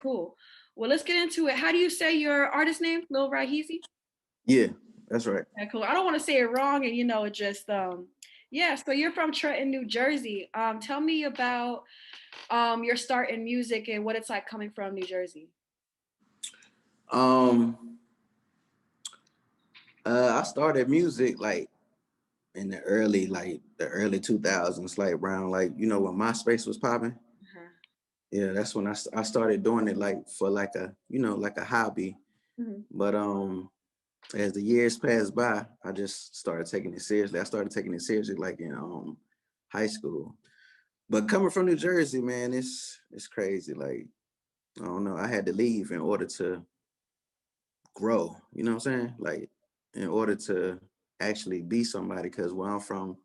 Cool. Well, let's get into it. How do you say your artist name? Lil Raheezy? Yeah, that's right. Yeah, cool. I don't want to say it wrong, and it just yeah. So you're from Trenton, New Jersey. Tell me about your start in music and what it's like coming from New Jersey. Um, I started music like in the early 2000s, like around like when MySpace was popping. Uh-huh. Yeah, that's when I started doing it like for like a like a hobby. Mhm. But as the years passed by, I just started taking it seriously. I started taking it seriously like in high school. But coming from New Jersey, man, it's crazy. Like I don't know, I had to leave in order to grow. You know what I'm saying? Like in order to actually be somebody, because where I'm from,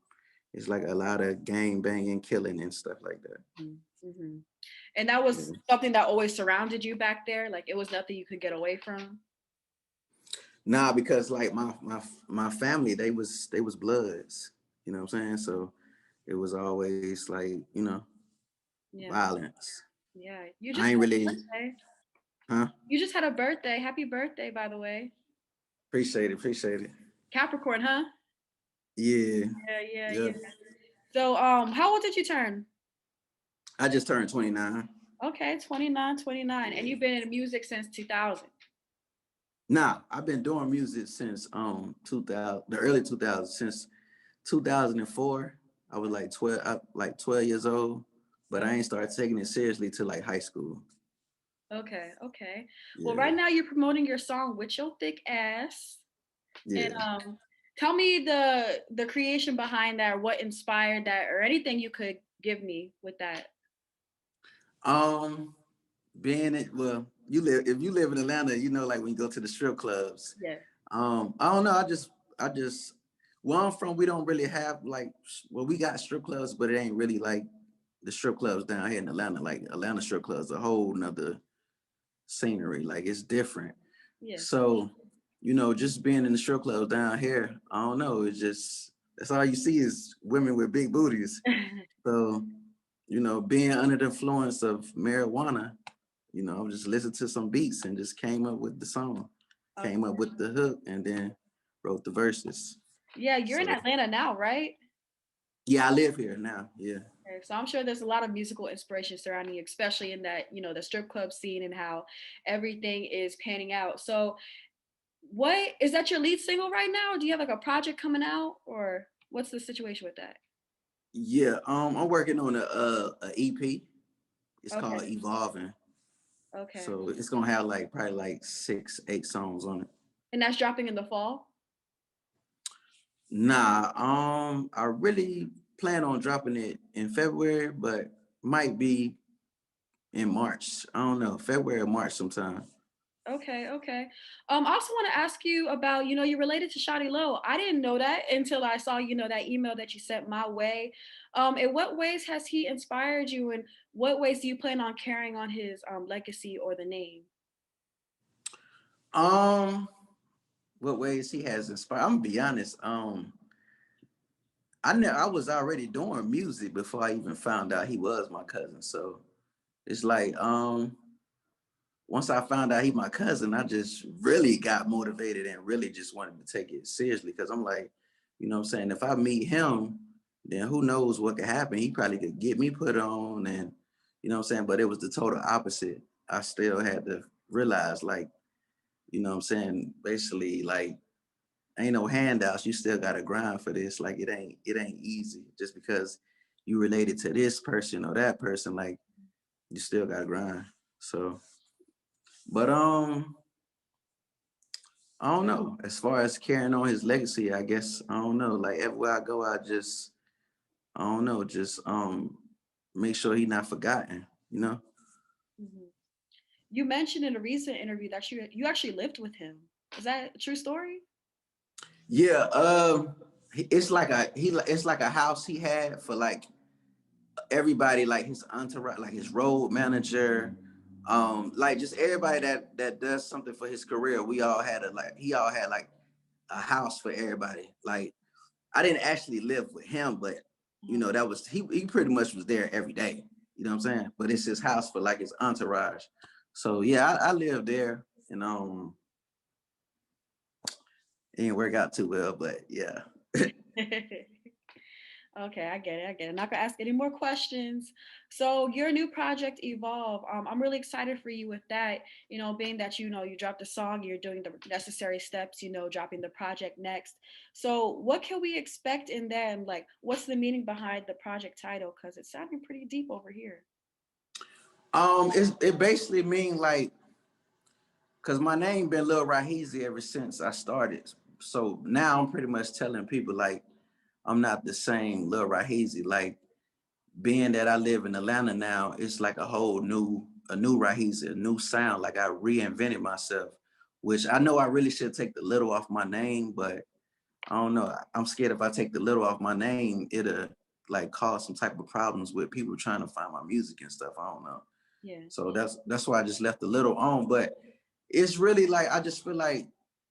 it's like a lot of gang banging, killing, and stuff like that. Mm-hmm. And that was Yeah. something that always surrounded you back there. Like it was nothing you could get away from. Nah, because like my family, they was bloods. You know what I'm saying? So it was always like Yeah, violence. yeah. You I just ain't had really, a birthday. huh? You just had a birthday. Happy birthday, by the way. Appreciate it, appreciate it. Capricorn, huh? Yeah, Yeah, yeah, yeah. yeah. So, how old did you turn? I just turned 29. Okay, 29, 29. And Yeah. you've been in music since 2000. Nah, I've been doing music since 2000, the early 2000s, since 2004. I was like 12 years old, but I Oh, ain't started taking it seriously till like high school. okay, okay. Well, Yeah, right now you're promoting your song "With Your Thick Ass," and yeah. tell me the creation behind that, what inspired that, or anything you could give me with that. Um, being it well, if you live in Atlanta, like when you go to the strip clubs. Yeah. I don't know. I just where I'm from, we don't really have like well, we got strip clubs, but it ain't really like the strip clubs down here in Atlanta. Like Atlanta strip clubs, a whole nother scenery. Like it's different. Yeah. So, just being in the strip clubs down here, I don't know. It's just that's all you see is women with big booties. So, being under the influence of marijuana, I just listened to some beats and just came up with the song, Okay. came up with the hook, and then wrote the verses. Yeah, you're in So, Atlanta now, right? yeah, I live here now. Yeah. Okay, so I'm sure there's a lot of musical inspiration surrounding you, especially in that, the strip club scene and how everything is panning out. So, what is that your lead single right now? Or do you have like a project coming out, or what's the situation with that? Yeah. I'm working on a EP. It's called Okay. Evolving. Okay. So it's gonna have like probably like 6, 8 songs on it. And that's dropping in the fall? Nah, I really plan on dropping it in February, but might be in March. I don't know, February or March sometime. Okay, okay. I also want to ask you about, you're related to Shawty Low. I didn't know that until I saw, that email that you sent my way. In what ways has he inspired you, and what ways do you plan on carrying on his legacy or the name? Um, what ways he has inspired? I'm gonna be honest. I was already doing music before I even found out he was my cousin. So it's like once I found out he my cousin, I just really got motivated and really just wanted to take it seriously because I'm like, what I'm saying, if I meet him, then who knows what could happen. He probably could get me put on and what I'm saying, but it was the total opposite. I still had to realize like, what I'm saying, basically like ain't no handouts. You still gotta grind for this. Like it ain't easy just because you related to this person or that person, like you still gotta grind. So but I don't know. As far as carrying on his legacy, I guess I don't know. Like everywhere I go, I don't know, just make sure he not forgotten. Mhm. You mentioned in a recent interview that you actually lived with him. Is that a true story? Yeah, it's like a house he had for like everybody, like his entourage, like his road manager, like just everybody that does something for his career. We all had he all had like a house for everybody. Like I didn't actually live with him, but that was he pretty much was there every day. You know what I'm saying? But it's his house for like his entourage. So yeah, I live there, and it didn't work out too well, but yeah. Okay, I get it. I get it. Not gonna ask any more questions. So your new project Evolve. I'm really excited for you with that. Being that you dropped a song, you're doing the necessary steps. Dropping the project next. So what can we expect in that? And like, what's the meaning behind the project title? Because it's sounding pretty deep over here. It basically mean like, cause my name been Lil Raheezy ever since I started. So now I'm pretty much telling people like I'm not the same Lil Raheezy. Like being that I live in Atlanta now, it's like a new Raheezy, a new sound. Like I reinvented myself, which I know I really should take the little off my name, but I don't know. I'm scared if I take the little off my name, it'll like cause some type of problems with people trying to find my music and stuff. I don't know. Yeah. So that's why I just left the little on. But it's really like I just feel like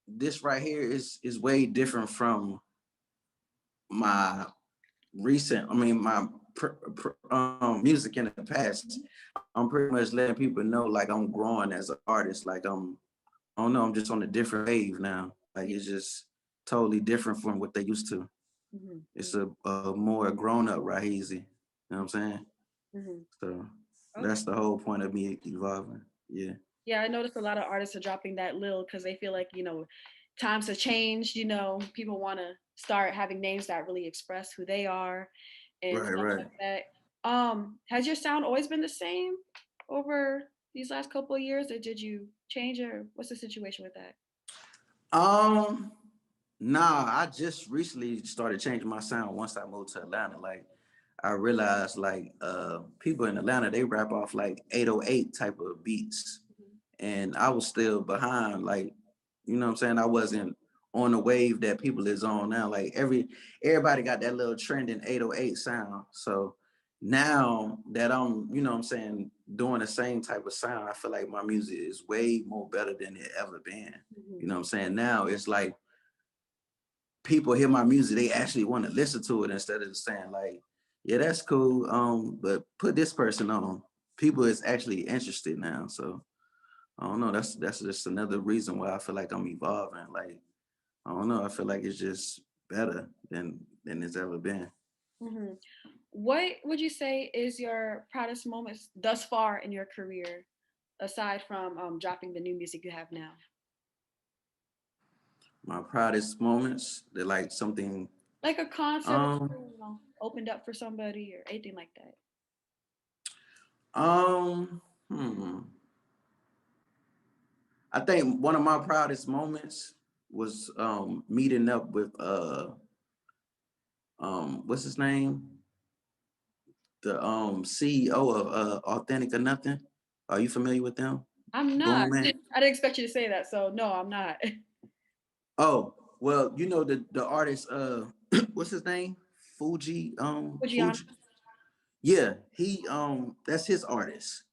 this right here is way different from my recent. I mean, my music in the past. I'm pretty much letting people know like I'm growing as an artist. Like I don't know. I'm just on a different wave now. Like Yeah. it's just totally different from what they used to. It's a more grown up Raheezy. You know what I'm saying? Mm-hmm. So Okay. that's the whole point of me evolving. Yeah. Yeah, I noticed a lot of artists are dropping that Lil because they feel like, times have changed, people want to start having names that really express who they are and Right, stuff right. like that. Has your sound always been the same over these last couple of years, or did you change, or what's the situation with that? Um, nah, I just recently started changing my sound once I moved to Atlanta. Like I realized like people in Atlanta, they rap off like 808 type of beats. And I was still behind, like, you know what I'm saying? I wasn't on the wave that people is on now. Like everybody got that little trending 808 sound. So now that I'm, you know what I'm saying, doing the same type of sound, I feel like my music is way more better than it ever been. Mm-hmm. You know what I'm saying? Now it's like people hear my music, they actually want to listen to it instead of just saying like, yeah, that's cool. But put this person on. People is actually interested now. So I don't know. That's just another reason why I feel like I'm evolving. Like I don't know. I feel like it's just better than it's ever been. Hmm. What would you say is your proudest moments thus far in your career, aside from dropping the new music you have now? My proudest moments, they're like something. Like a concert, Um, opened up for somebody or anything like that. um, hmm. I think one of my proudest moments was meeting up with what's his name, the CEO of Authentic or Nothing. Are you familiar with them? I'm not. Boom Man. I didn't expect you to say that, so no, I'm not. Oh, well, you know the artist what's his name? Fujiana. Fuji. Yeah, he that's his artist.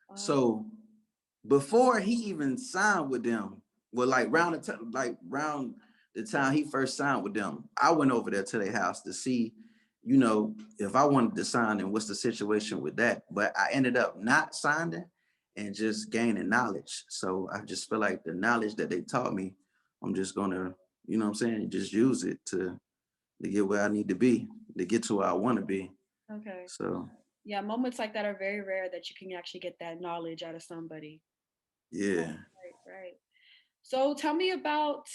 Uh, So before he even signed with them, well, like round the time he first signed with them, I went over there to their house to see, you know, if I wanted to sign and what's the situation with that. But I ended up not signing and just gaining knowledge. So I just feel like the knowledge that they taught me, I'm just gonna, you know what I'm saying, just use it to get where I need to be, to get to where I want to be. okay. So Yeah, moments like that are very rare that you can actually get that knowledge out of somebody. yeah, Right, right. So tell me about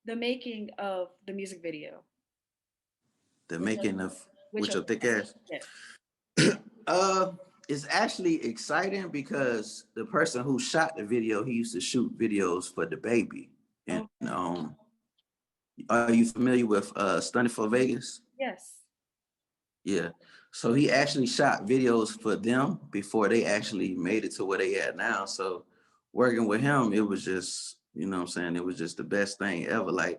the making of the music video. the Which making of which with your thick ass. yes. Uh, it's actually exciting because the person who shot the video, he used to shoot videos for the baby. And Oh are you familiar with Stunning for Vegas? yes. Yeah. So he actually shot videos for them before they actually made it to where they at now. So working with him, it was just, you know what I'm saying? It was just the best thing ever. Like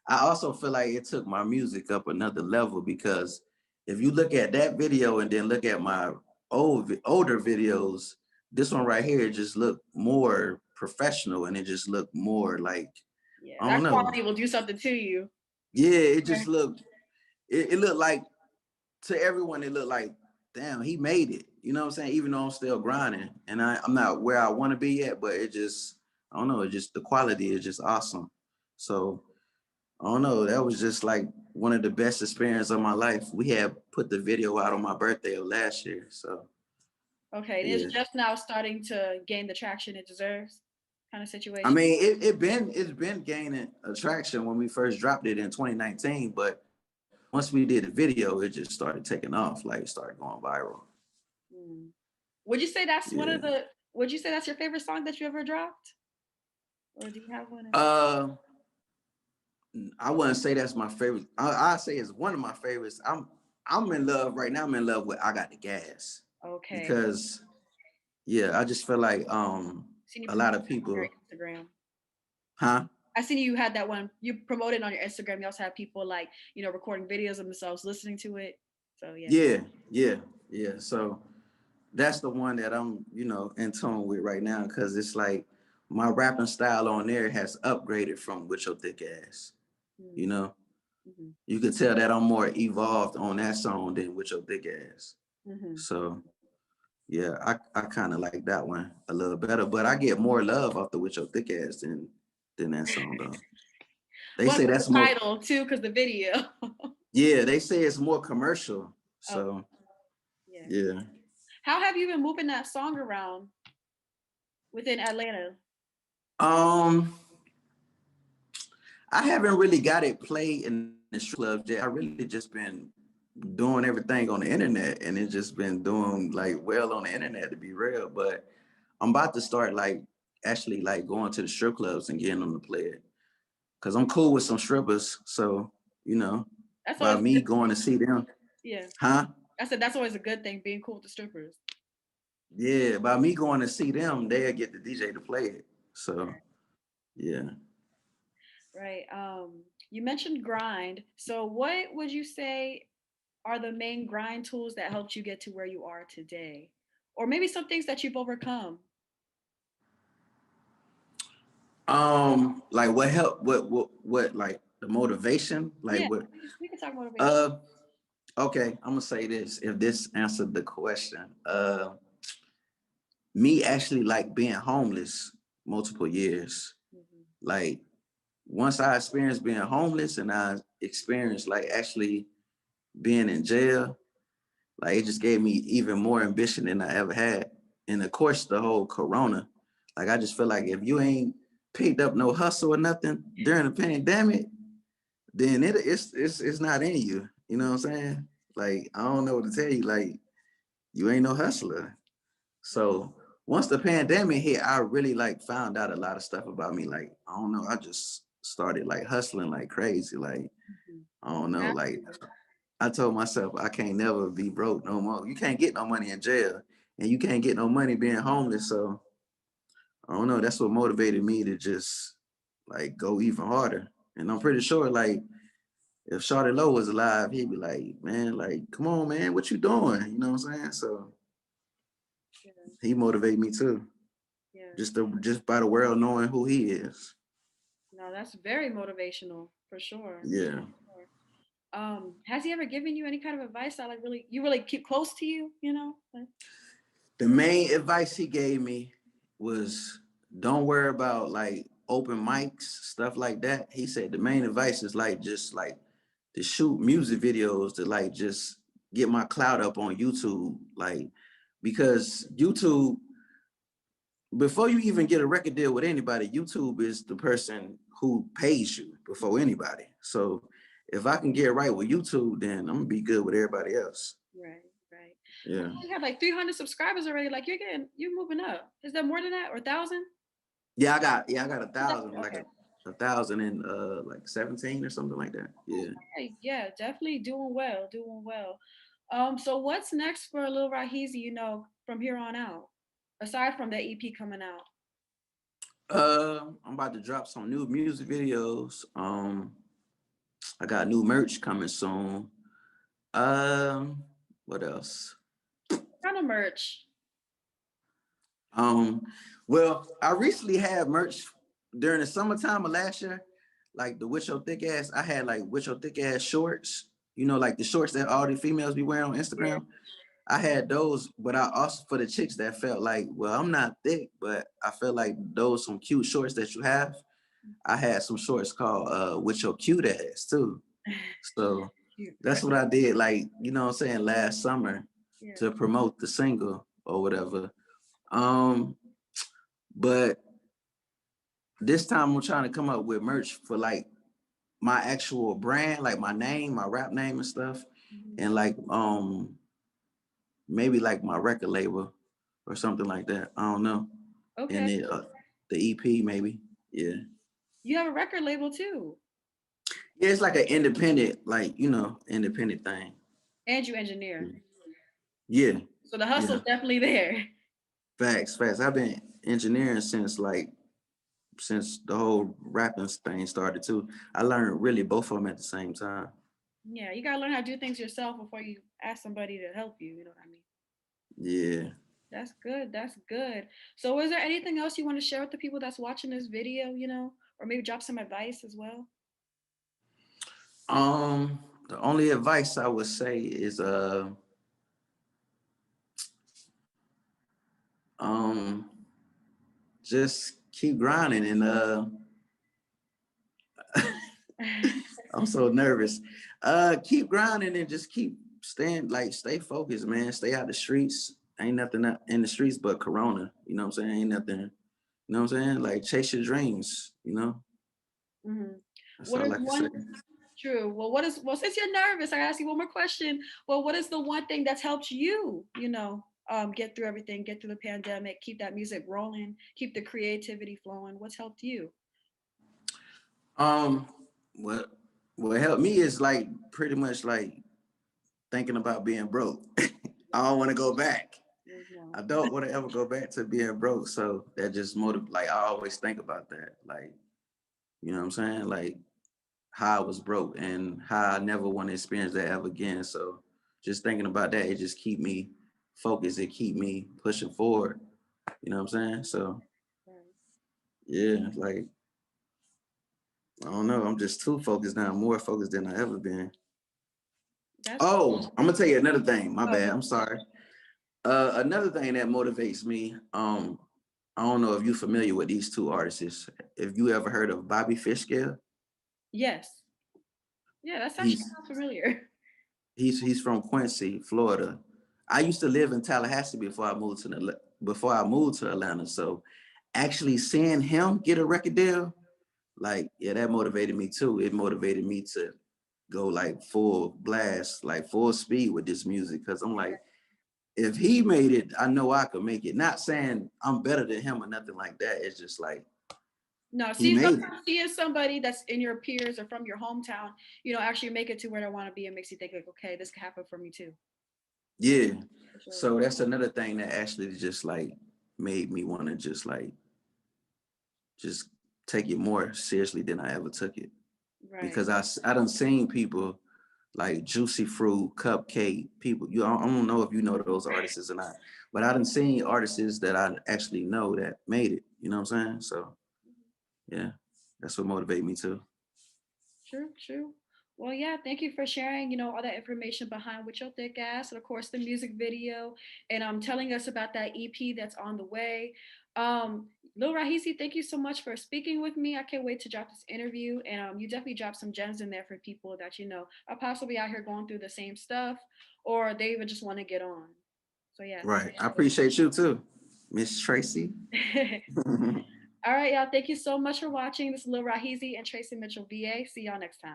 I also feel like it took my music up another level because if you look at that video and then look at my older videos, this one right here just looked more professional and it just looked more like, Yeah, I don't that know. quality will do something to you. Yeah, it just looked, it looked like to everyone, it looked like, damn, he made it. You know what I'm saying? Even though I'm still grinding and I'm not where I want to be yet, but it just, I don't know, it just, the quality is just awesome. So I don't know, that was just like one of the best experiences of my life. We had put the video out on my birthday of last year. So Okay, and it's yeah. just now starting to gain the traction it deserves, kind of I situation. mean, it's been gaining attraction when we first dropped it in 2019, but once we did the video, it just started taking off, like it started going viral. Mm. Would you say that's one Yeah. of the? Would you say that's your favorite song that you ever dropped, or do you have one? Uh, I wouldn't say that's my favorite. I say it's one of my favorites. I'm in love right now. I'm in love with "I Got the Gas" Okay, because yeah, I just feel like seen you a promote lot of on your people, Instagram. huh? I seen you had that one. You promoted on your Instagram. You also have people like recording videos of themselves listening to it. So yeah. Yeah, yeah, yeah. So that's the one that I'm, in tune with right now because it's like my rapping style on there has upgraded from "With Your Thick Ass." You Mm-hmm. know, you could tell that I'm more evolved on that song than "With Your Thick Ass." Mm-hmm. So yeah, I kind of like that one a little better, but I get more love off the "With Your Thick Ass" than that song though. They Well, say the that's more, title too, because the video. yeah, they say it's more commercial. Oh So yeah. yeah. How have you been moving that song around within Atlanta? Um, I haven't really got it played in the strip clubs yet. I really just been doing everything on the internet, and it's just been doing like well on the internet to be real. But I'm about to start like actually like going to the strip clubs and getting them to play it because I'm cool with some strippers. So you know, That's by always a me good going to see them, yeah. huh? I said that's always a good thing, being cool with the strippers. Yeah, by me going to see them, they'll get the DJ to play it. So yeah. Right. You mentioned grind. So what would you say are the main grind tools that helped you get to where you are today? Or maybe some things that you've overcome? Like what help? What like the motivation? Like Yeah, what? we can talk motivation. Uh, okay, I'm gonna say this. If this answered the question, me actually like being homeless multiple years. Mhm. Like once I experienced being homeless and I experienced like actually being in jail, like it just gave me even more ambition than I ever had. And of course, the whole Corona, like I just feel like if you ain't picked up no hustle or nothing during the pandemic, then it's not in you. You know what I'm saying? Like I don't know what to tell you. Like you ain't no hustler. So once the pandemic hit, I really like found out a lot of stuff about me. Like I don't know, I just started like hustling like crazy. Like Mhm. I don't know, like Absolutely. I told myself I can't never be broke no more. You can't get no money in jail, and you can't get no money being homeless. So I don't know. That's what motivated me to just like go even harder. And I'm pretty sure like if Shawty Low was alive, he'd be like, man, like, come on, man, what you doing? You know what I'm saying? So Yeah, he motivated me too, yeah. just by the world knowing who he is. No, that's very motivational for sure. Yeah. Sure. Has he ever given you any kind of advice that like really keep close to you? Like, The main advice he gave me was don't worry about like open mics, stuff like that. He said the main advice is like just like to shoot music videos to like just get my clout up on YouTube. Like because YouTube, before you even get a record deal with anybody, YouTube is the person who pays you before anybody. So if I can get right with YouTube, then I'm gonna be good with everybody else. right, right. I Yeah. saw you have like 300 subscribers already. Like you're moving up. Is that more than that or 1,000? I got 1,000, like a thousand and like 17 or something like that. Yeah. Okay, yeah, definitely doing well, doing well. So what's next for Lil Raheezy, from here on out, aside from the EP coming out? I'm about to drop some new music videos. I got new merch coming soon. Um, what else? What kind of merch? Um, well, I recently had merch during the summertime of last year, like the With Your Thick Ass. I had like With Your Thick Ass shorts, like the shorts that all the females be wearing on Yeah. Instagram. I had those, but I also for the chicks that felt like, well, I'm not thick, but I felt like those some cute shorts that you have. I had some shorts called with your cute ass too. So Cute. that's what I did, like, you know what I'm saying, last summer Yeah. to promote the single or whatever. Um, but this time I'm trying to come up with merch for like my actual brand, like my name, my rap name and stuff. Mhm. And like maybe like my record label or something like that. I don't know. And Okay. the EP maybe. Yeah. You have a record label too, Yeah, it's like an independent, like, you know, independent thing. and you engineer. Yeah. So the Yeah. hustle's definitely there. Facts, facts. I've been engineering since the whole rapping thing started too. I learned really both of them at the same time. Yeah, you gotta learn how to do things yourself before you ask somebody to help you. You know what I mean? Yeah. That's good. That's good. So, is there anything else you want to share with the people that's watching this video? Or maybe drop some advice as well. The only advice I would say is um just keep grinding and I'm so nervous. Keep grinding and just keep stay focused, man. Stay out the streets. Ain't nothing in the streets but corona. You know what I'm saying? Ain't nothing, you know what I'm saying? Like chase your dreams, you know? Hmm. That's What all is I can say. one true? Well, since you're nervous, I ask you one more question. Well, what is the one thing that's helped you? Get through everything, get through the pandemic, keep that music rolling, keep the creativity flowing. What's helped you? Um what what helped me is like pretty much like thinking about being broke. I don't want to go back. Mhm. I don't want to ever go back to being broke. So that just like I always think about that. Like, you know what I'm saying? Like how I was broke and how I never want to experience that ever again. So just thinking about that, it just keep me focused. It keep me pushing forward. You know what I'm saying? So Right. yeah, like I don't know. I'm just too focused now, more focused than I ever been. That's Oh, I'm gonna tell you another thing. My oh, bad. I'm sorry. Another thing that motivates me. I don't know if you're familiar with these two artists. If you ever heard of Bobby Fishkill, yes. Yeah, that's actually he's sounds familiar. he's from Quincy, Florida. I used to live in Tallahassee before I moved to Atlanta. So actually seeing him get a record deal, like yeah, that motivated me too. It motivated me to go like full blast, like full speed with this music. Cause I'm like, if he made it, I know I could make it. Not saying I'm better than him or nothing like that. It's just like No, he see, made it. sometimes seeing somebody that's in your peers or from your hometown, actually make it to where they want to be, and makes you think like, okay, this could happen for me too. Yeah, Yeah. for sure. So that's another thing that actually just like made me want to just take it more seriously than I ever took it. Right. Because I done seen people like Juicy Fruit, Cupcake, people. I don't know if you know those artists or not, but I done seen artists that I actually know that made it. You know what I'm saying? So yeah, that's what motivated me too. True, true. Well, yeah, thank you for sharing, all that information behind With Your Thick Ass, and of course the music video, and telling us about that EP that's on the way. Lil Raheezy, thank you so much for speaking with me. I can't wait to drop this interview, and you definitely dropped some gems in there for people that are possibly out here going through the same stuff, or they even just want to get on. So yeah, Right. I appreciate you too, Miss Tracy. thank All right, y'all. Thank you so much for watching. This is Lil Raheezy and Tracy Mitchell VA. See y'all next time.